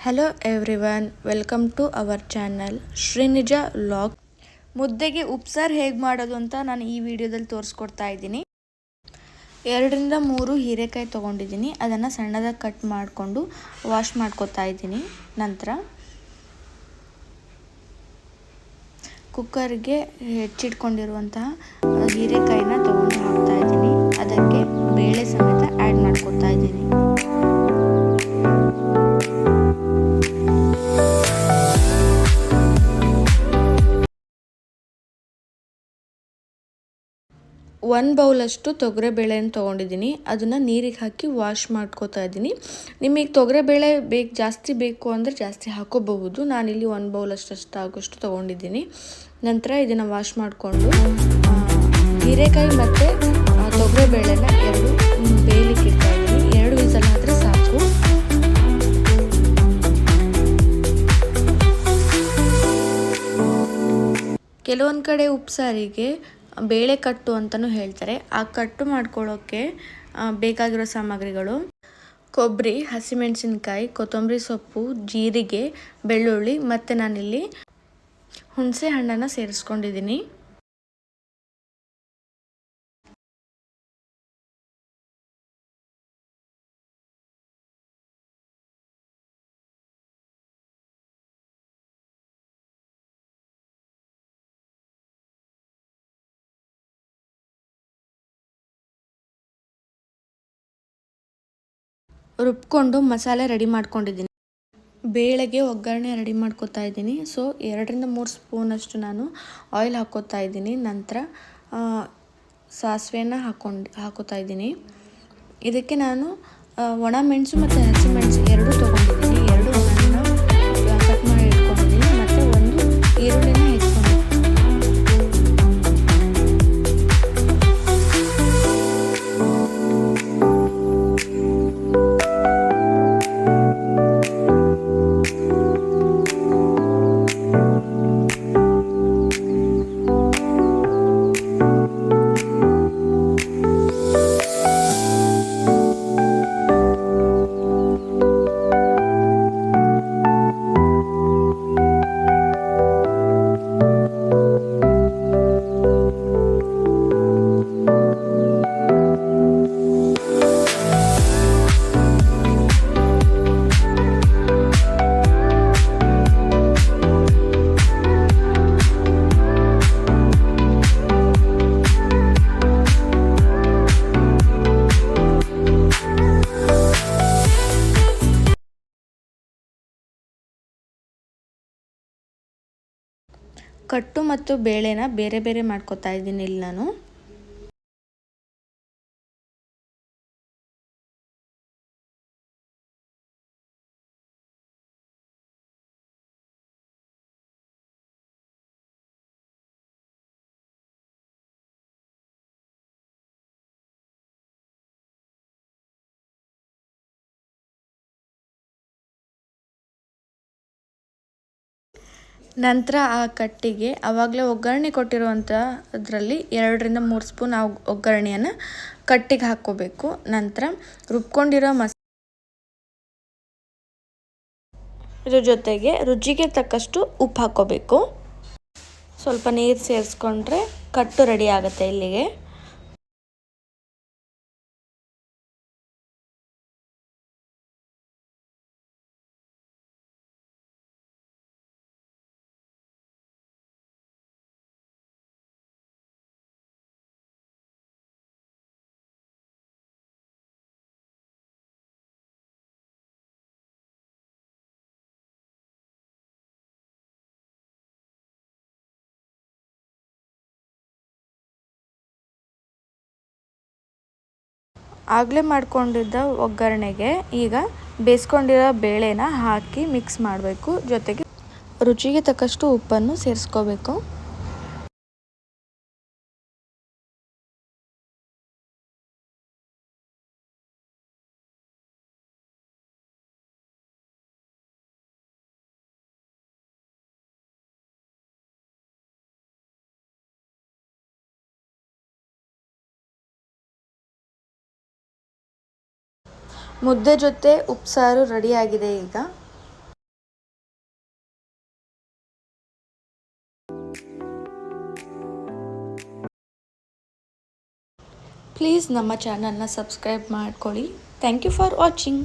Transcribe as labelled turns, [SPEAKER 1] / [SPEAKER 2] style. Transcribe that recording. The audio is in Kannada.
[SPEAKER 1] Hello everyone, welcome to our channel Shrinija vlog. ಮುದ್ದೆಗೆ ಉಪ್ಸಾರು ಹೇಗೆ ಮಾಡೋದು ಅಂತ ನಾನು ಈ ವಿಡಿಯೋದಲ್ಲಿ ತೋರಿಸ್ಕೊಡ್ತಾ ಇದ್ದೀನಿ. 2-3 ಹೀರೆಕಾಯಿ ತೊಗೊಂಡಿದ್ದೀನಿ. ಅದನ್ನು ಸಣ್ಣದಾಗಿ ಕಟ್ ಮಾಡಿಕೊಂಡು ವಾಶ್ ಮಾಡ್ಕೊತಾ ಇದ್ದೀನಿ. ನಂತರ ಕುಕ್ಕರ್ಗೆ ಹೆಚ್ಚಿಟ್ಕೊಂಡಿರುವಂತಹ ಹೀರೆಕಾಯಿನ ತೊಗೊಂಡು ಹಾಕ್ತಾ ಇದ್ದೀನಿ. ಅದಕ್ಕೆ ಬೇಳೆ ಸಮೇತ ಆ್ಯಡ್ ಮಾಡ್ಕೊತಾ ಇದ್ದೀನಿ. ಒಂದು ಬೌಲಷ್ಟು ತೊಗರೆಬೇಳೆನ ತೊಗೊಂಡಿದ್ದೀನಿ. ಅದನ್ನು ನೀರಿಗೆ ಹಾಕಿ ವಾಶ್ ಮಾಡ್ಕೋತಾ ಇದ್ದೀನಿ. ನಿಮಗೆ ತೊಗರೆಬೇಳೆ ಜಾಸ್ತಿ ಬೇಕು ಅಂದರೆ ಜಾಸ್ತಿ ಹಾಕೋಬಹುದು. ನಾನಿಲ್ಲಿ 1 ಬೌಲಷ್ಟು ಆಗೋಷ್ಟು ತೊಗೊಂಡಿದ್ದೀನಿ. ನಂತರ ಇದನ್ನು ವಾಶ್ ಮಾಡಿಕೊಂಡು ಹೀರೆಕಾಯಿ ಮತ್ತು ತೊಗರೆಬೇಳೆನ ಎರಡು ಬೇಯಲಿಕ್ಕೆ ಇಡ್ತಾ ಇದ್ದೀನಿ. 2 ವಿಸಲ್ ಆದರೆ ಸಾಕು. ಕೆಲವೊಂದು ಕಡೆ ಉಪ್ಸಾರಿಗೆ ಬೇಳೆ ಕಟ್ಟು ಅಂತಲೂ ಹೇಳ್ತಾರೆ. ಆ ಕಟ್ಟು ಮಾಡ್ಕೊಳ್ಳೋಕ್ಕೆ ಬೇಕಾಗಿರೋ ಸಾಮಗ್ರಿಗಳು: ಕೊಬ್ಬರಿ, ಹಸಿಮೆಣಸಿನ್ಕಾಯಿ, ಕೊತ್ತಂಬರಿ ಸೊಪ್ಪು, ಜೀರಿಗೆ, ಬೆಳ್ಳುಳ್ಳಿ ಮತ್ತು ನಾನಿಲ್ಲಿ ಹುಣಸೆ ಹಣ್ಣನ್ನು ಸೇರಿಸ್ಕೊಂಡಿದ್ದೀನಿ. ರುಬ್ಕೊಂಡು ಮಸಾಲೆ ರೆಡಿ ಮಾಡ್ಕೊಂಡಿದ್ದೀನಿ. ಬೇಳೆಗೆ ಒಗ್ಗರಣೆ ರೆಡಿ ಮಾಡ್ಕೊತಾ ಇದ್ದೀನಿ. 2-3 ಸ್ಪೂನಷ್ಟು ನಾನು ಆಯಿಲ್ ಹಾಕ್ಕೋತಾ ಇದ್ದೀನಿ. ನಂತರ ಸಾಸಿವೆನ ಹಾಕೋತಾ ಇದ್ದೀನಿ. ಇದಕ್ಕೆ ನಾನು ಒಣಮೆಣಸು ಮತ್ತು ಹಸಿಮೆಣಸು ಎರಡೂ ತೊಗೊಂಡಿದ್ದೀನಿ. 2 ಒಣನ ಕಟ್ ಮಾಡಿ ಇಟ್ಕೊಂಡಿದ್ದೀನಿ ಮತ್ತು 1 ಈರುಳ್ಳಿನ ಹೆಚ್ಚಿಕೊಂಡಿದ್ದೀನಿ. ಕಟ್ಟು ಮತ್ತು ಬೇಳೆನ ಬೇರೆ ಬೇರೆ ಮಾಡ್ಕೊತಾ ಇದ್ದೀನಿ ಇಲ್ಲಿ ನಾನು. ನಂತರ ಆ ಕಟ್ಟಿಗೆ ಆವಾಗಲೇ ಒಗ್ಗರಣೆ ಕೊಟ್ಟಿರುವಂಥ ಅದರಲ್ಲಿ 2-3 ಸ್ಪೂನ್ ಒಗ್ಗರಣೆಯನ್ನು ಕಟ್ಟಿಗೆ ಹಾಕ್ಕೋಬೇಕು. ನಂತರ ರುಬ್ಕೊಂಡಿರೋ ಇದ್ರ ಜೊತೆಗೆ ರುಚಿಗೆ ತಕ್ಕಷ್ಟು ಉಪ್ಪು ಹಾಕ್ಕೋಬೇಕು. ಸ್ವಲ್ಪ ನೀರು ಸೇರಿಸ್ಕೊಂಡ್ರೆ ಕಟ್ಟು ರೆಡಿ ಆಗುತ್ತೆ ಇಲ್ಲಿಗೆ. ಆಗಲೇ ಮಾಡ್ಕೊಂಡಿದ್ದ ಒಗ್ಗರಣೆಗೆ ಈಗ ಬೇಯಿಸ್ಕೊಂಡಿರೋ ಬೇಳೆನ ಹಾಕಿ ಮಿಕ್ಸ್ ಮಾಡಬೇಕು. ಜೊತೆಗೆ ರುಚಿಗೆ ತಕ್ಕಷ್ಟು ಉಪ್ಪನ್ನು ಸೇರಿಸ್ಕೋಬೇಕು. ಮುದ್ದೆ ಜೊತೆ ಉಪ್ಸಾರು ರೆಡಿಯಾಗಿದೆ ಈಗ. ಪ್ಲೀಸ್ ನಮ್ಮ ಚಾನಲ್ನ ಸಬ್ಸ್ಕ್ರೈಬ್ ಮಾಡ್ಕೊಳ್ಳಿ. Thank you for watching.